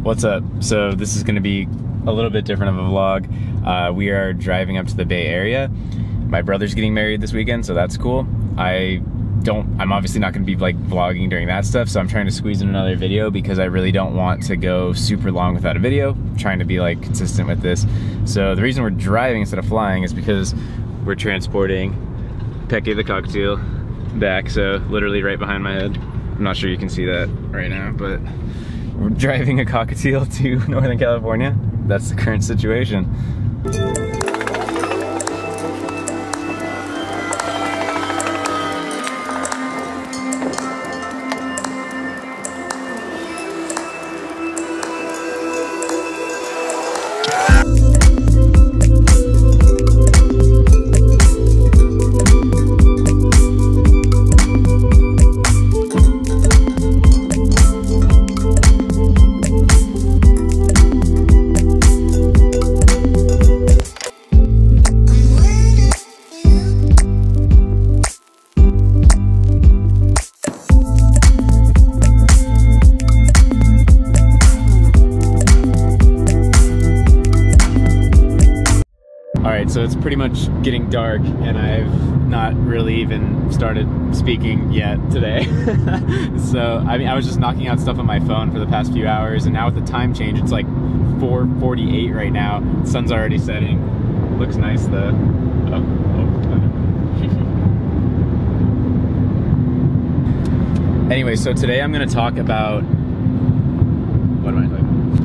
What's up? So this is going to be a little bit different of a vlog. We are driving up to the Bay Area. My brother's getting married this weekend, so that's cool. I'm obviously not going to be like vlogging during that stuff, so I'm trying to squeeze in another video because I really don't want to go super long without a video. I'm trying to be like consistent with this. So the reason we're driving instead of flying is because we're transporting Peque the cockatiel back, so literally right behind my head. I'm not sure you can see that right now, but we're driving a cockatiel to Northern California. That's the current situation. So it's pretty much getting dark and I've not really even started speaking yet today. So I mean, I was just knocking out stuff on my phone for the past few hours, and now with the time change it's like 4:48 right now. The sun's already setting. Looks nice though. Anyway, so today I'm going to talk about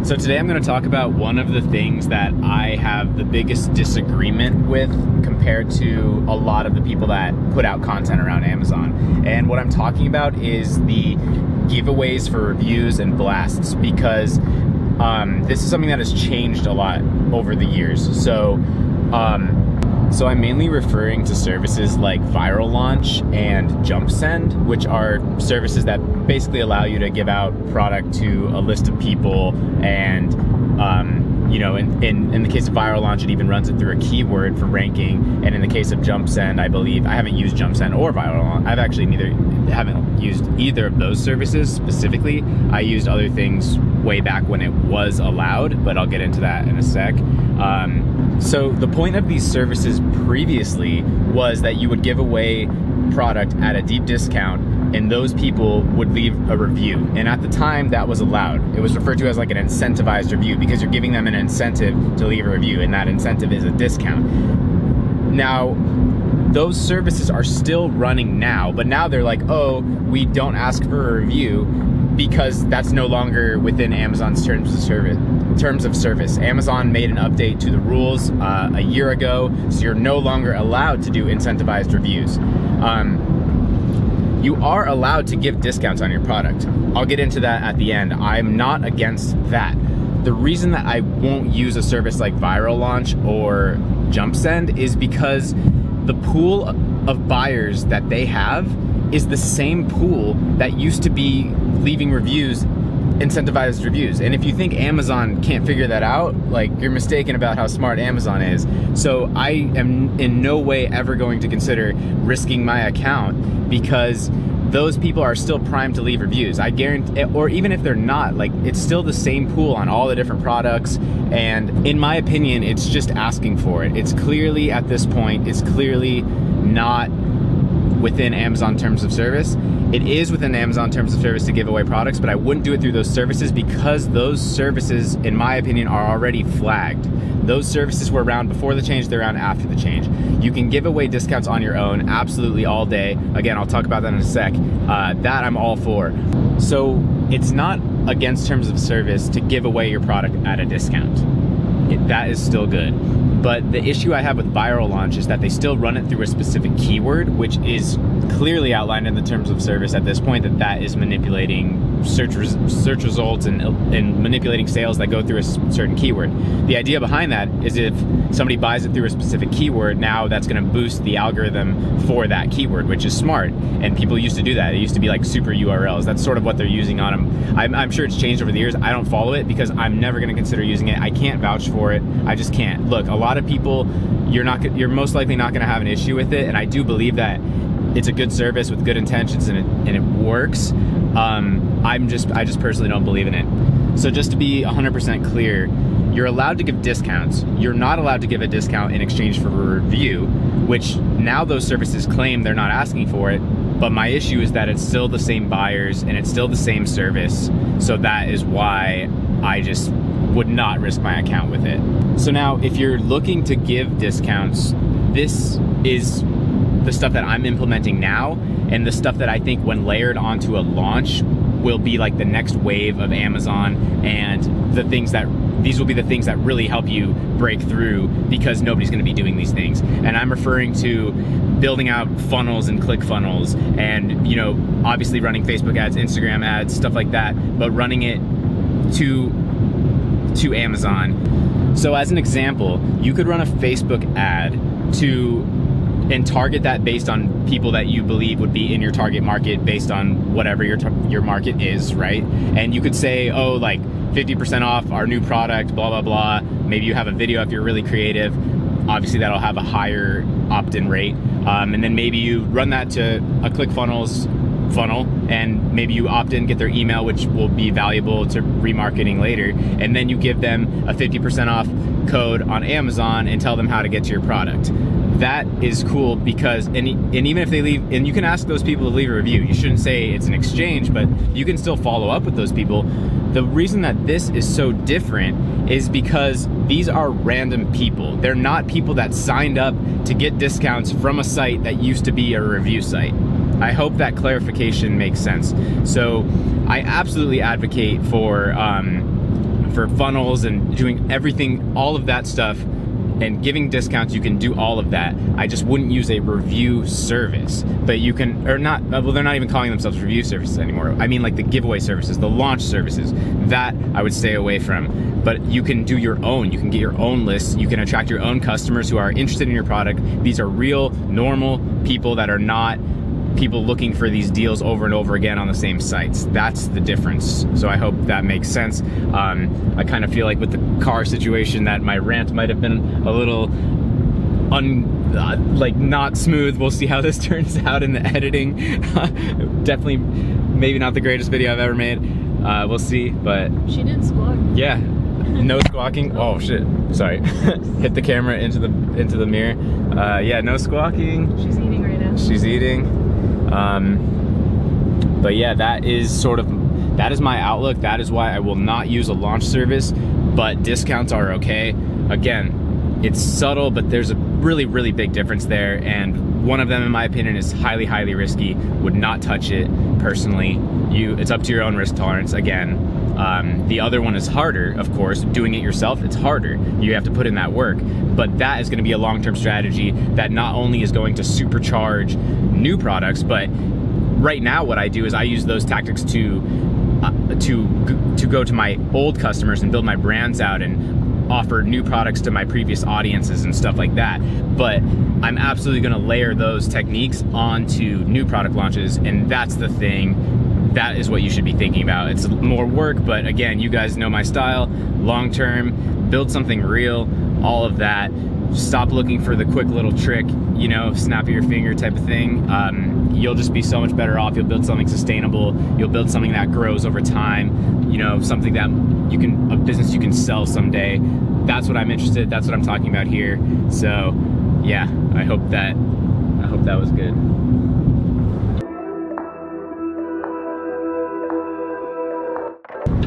So today I'm going to talk about one of the things that I have the biggest disagreement with compared to a lot of the people that put out content around Amazon. And what I'm talking about is the giveaways for reviews and blasts, because this is something that has changed a lot over the years. So I'm mainly referring to services like Viral Launch and Jump Send, which are services that basically allow you to give out product to a list of people, and you know, in the case of Viral Launch, it even runs it through a keyword for ranking. And in the case of Jump Send, I believe, I haven't used Jump Send or Viral Launch. I've actually haven't used either of those services specifically. I used other things way back when it was allowed, but I'll get into that in a sec. So the point of these services previously was that you would give away product at a deep discount and those people would leave a review. And at the time that was allowed. It was referred to as like an incentivized review because you're giving them an incentive to leave a review, and that incentive is a discount. Now, those services are still running now, but now they're like, oh, we don't ask for a review because that's no longer within Amazon's terms of service. Amazon made an update to the rules a year ago, so you're no longer allowed to do incentivized reviews. You are allowed to give discounts on your product. I'll get into that at the end. I'm not against that. The reason that I won't use a service like Viral Launch or Jump Send is because the pool of buyers that they have is the same pool that used to be leaving reviews, incentivized reviews. And if you think Amazon can't figure that out, like, you're mistaken about how smart Amazon is. So I am in no way ever going to consider risking my account because those people are still primed to leave reviews. I guarantee, or even if they're not, like, it's still the same pool on all the different products. And in my opinion, it's just asking for it. It's clearly, at this point, it's clearly not within Amazon terms of service. It is within Amazon terms of service to give away products, but I wouldn't do it through those services because those services, in my opinion, are already flagged. Those services were around before the change, they're around after the change. You can give away discounts on your own absolutely all day. Again, I'll talk about that in a sec. That I'm all for. So it's not against terms of service to give away your product at a discount. That is still good. But the issue I have with Viral Launch is that they still run it through a specific keyword, which is clearly outlined in the terms of service at this point, that is manipulating search results and manipulating sales that go through a certain keyword. The idea behind that is if somebody buys it through a specific keyword, now that's going to boost the algorithm for that keyword, which is smart. And people used to do that. It used to be like super URLs. That's sort of what they're using on them. I'm sure it's changed over the years. I don't follow it because I'm never going to consider using it. I can't vouch for it. I just can't. Look, a lot of people, you're most likely not going to have an issue with it, and I do believe that it's a good service with good intentions and it works. I just personally don't believe in it. So just to be 100% clear, you're allowed to give discounts. You're not allowed to give a discount in exchange for a review, which now those services claim they're not asking for it. But my issue is that it's still the same buyers and it's still the same service. So that is why I just would not risk my account with it. So now if you're looking to give discounts, this is the stuff that I'm implementing now, and the stuff that I think when layered onto a launch will be like the next wave of Amazon, and these will be the things that really help you break through, because nobody's gonna be doing these things. And I'm referring to building out funnels and click funnels, and obviously running Facebook ads, Instagram ads, stuff like that, but running it to Amazon. So as an example, you could run a Facebook ad and target that based on people that you believe would be in your target market based on whatever your market is, right? And you could say, oh, like 50% off our new product, blah, blah, blah. Maybe you have a video if you're really creative. Obviously that'll have a higher opt-in rate. And then maybe you run that to a ClickFunnels funnel, and maybe you opt in, get their email, which will be valuable to remarketing later. And then you give them a 50% off code on Amazon and tell them how to get to your product. That is cool, because, and even if they leave, and you can ask those people to leave a review. You shouldn't say it's an exchange, but you can still follow up with those people. The reason that this is so different is because these are random people. They're not people that signed up to get discounts from a site that used to be a review site. I hope that clarification makes sense. So I absolutely advocate for funnels and doing everything, all of that stuff, and giving discounts. You can do all of that. I just wouldn't use a review service. But you can, or not, well, they're not even calling themselves review services anymore. I mean like the giveaway services, the launch services, that I would stay away from. But you can do your own. You can get your own lists. You can attract your own customers who are interested in your product. These are real, normal people that are not people looking for these deals over and over again on the same sites. That's the difference. So I hope that makes sense. I kind of feel like with the car situation that my rant might have been a little like not smooth. We'll see how this turns out in the editing. Definitely maybe not the greatest video I've ever made. We'll see, but she did squawk. Yeah, no squawking. Oh shit, sorry. Hit the camera into the mirror. Yeah, no squawking. She's eating right now. She's eating. But yeah, that is my outlook. That is why I will not use a launch service, but discounts are okay. Again, it's subtle, but there's a really, really big difference there, and one of them, in my opinion, is highly, highly risky. Would not touch it personally. It's up to your own risk tolerance. Again, the other one is harder, of course. Doing it yourself, it's harder. You have to put in that work, but that is going to be a long-term strategy that not only is going to supercharge new products, but right now what I do is I use those tactics to go to my old customers and build my brands out and offer new products to my previous audiences and stuff like that. But I'm absolutely going to layer those techniques onto new product launches, and that's the thing. That is what you should be thinking about. It's more work, but again, you guys know my style. Long term, build something real, all of that. Stop looking for the quick little trick, snap of your finger type of thing. You'll just be so much better off. You'll build something sustainable. You'll build something that grows over time. Something that a business you can sell someday. That's what I'm interested. That's what I'm talking about here. So, yeah, I hope that was good.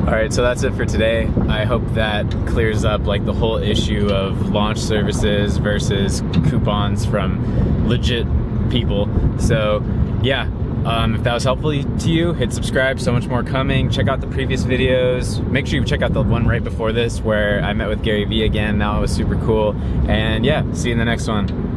All right, so that's it for today. I hope that clears up like the whole issue of launch services versus coupons from legit people. So yeah, if that was helpful to you, hit subscribe. So much more coming. Check out the previous videos. Make sure you check out the one right before this where I met with Gary Vee again. That was super cool. And yeah, see you in the next one.